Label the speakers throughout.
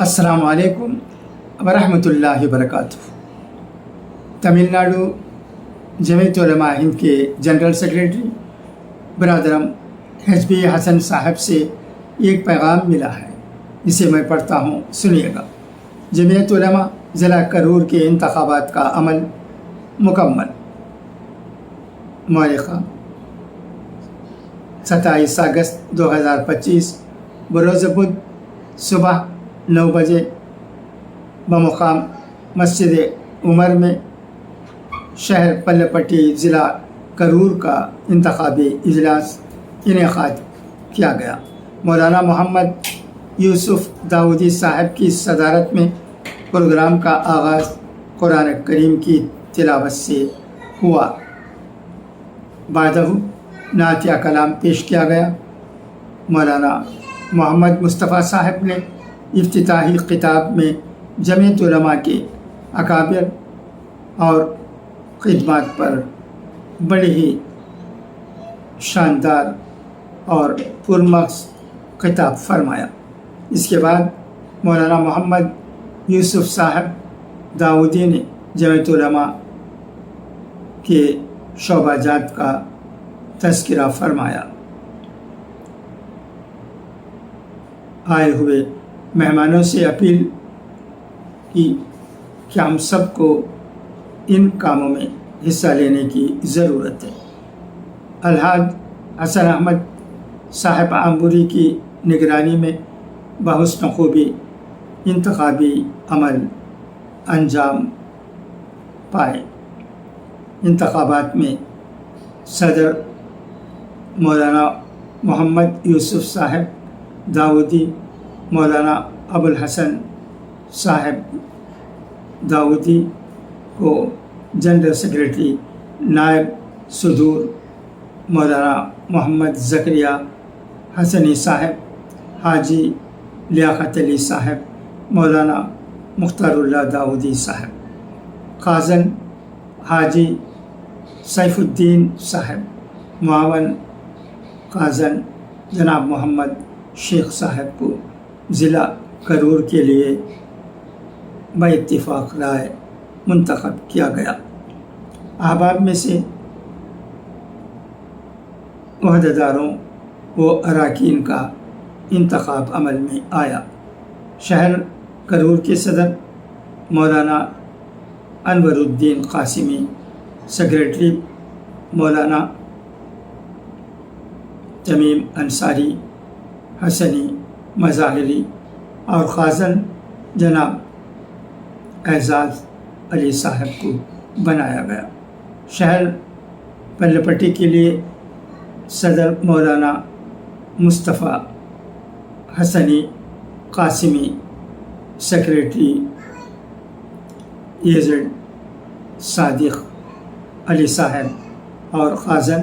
Speaker 1: السلام علیکم ورحمۃ اللہ وبرکاتہ۔ تمل ناڈو جمعیت علماء ہند کے جنرل سیکریٹری برادرم ایچ بی حسن صاحب سے ایک پیغام ملا ہے جسے میں پڑھتا ہوں، سنیے گا۔ جمعیت علماء ضلع کرور کے انتخابات کا عمل مکمل۔ مورخہ 27 اگست 2025 بروز بدھ صبح 9 بجے بمقام مسجد عمر میں شہر پلے پٹی ضلع کرور کا انتخابی اجلاس انعقاد کیا گیا۔ مولانا محمد یوسف داؤدی صاحب کی صدارت میں پروگرام کا آغاز قرآن کریم کی تلاوت سے ہوا۔ بعدہ نعتیہ کلام پیش کیا گیا۔ مولانا محمد مصطفیٰ صاحب نے افتتاحی خطاب میں جمعیت علماء کے اکابر اور خدمات پر بڑے ہی شاندار اور پرمغز خطاب فرمایا۔ اس کے بعد مولانا محمد یوسف صاحب داؤدی نے جمعیت علماء کے شعبہ جات کا تذکرہ فرمایا۔ آئے ہوئے مہمانوں سے اپیل کی کہ ہم سب کو ان کاموں میں حصہ لینے کی ضرورت ہے۔ الحاج حسن احمد صاحب آمبوری کی نگرانی میں بحسن خوبی انتخابی عمل انجام پائے۔ انتخابات میں صدر مولانا محمد یوسف صاحب داؤدی، مولانا ابوالحسن صاحب داؤدی کو جنرل سیکریٹری نائب صدور، مولانا محمد زکریا حسنی صاحب، حاجی لیاقت علی صاحب، مولانا مختار اللہ داؤدی صاحب، خازن حاجی سیف الدین صاحب، معاون خازن جناب محمد شیخ صاحب کو ضلع کرور کے لیے بے اتفاق رائے منتخب کیا گیا۔ احباب میں سے عہدیداروں و اراکین کا انتخاب عمل میں آیا۔ شہر کرور کے صدر مولانا انور الدین قاسمی، سیکریٹری مولانا تمیم انصاری حسنی مظاہری اور خازن جناب اعزاز علی صاحب کو بنایا گیا۔ شہر پلے پٹی کے لیے صدر مولانا مصطفیٰ حسنی قاسمی، سیکریٹری ایزڈ صادق علی صاحب اور خازن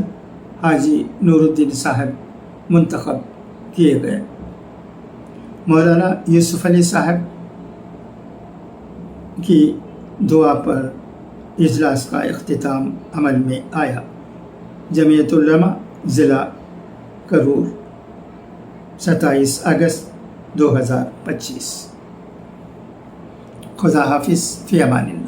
Speaker 1: حاجی نور الدین صاحب منتخب کیے گئے۔ مولانا یوسف علی صاحب کی دعا پر اجلاس کا اختتام عمل میں آیا۔ جمعیت علماء ضلع کرور 27 اگست 2025۔ خدا حافظ، فی امان اللہ۔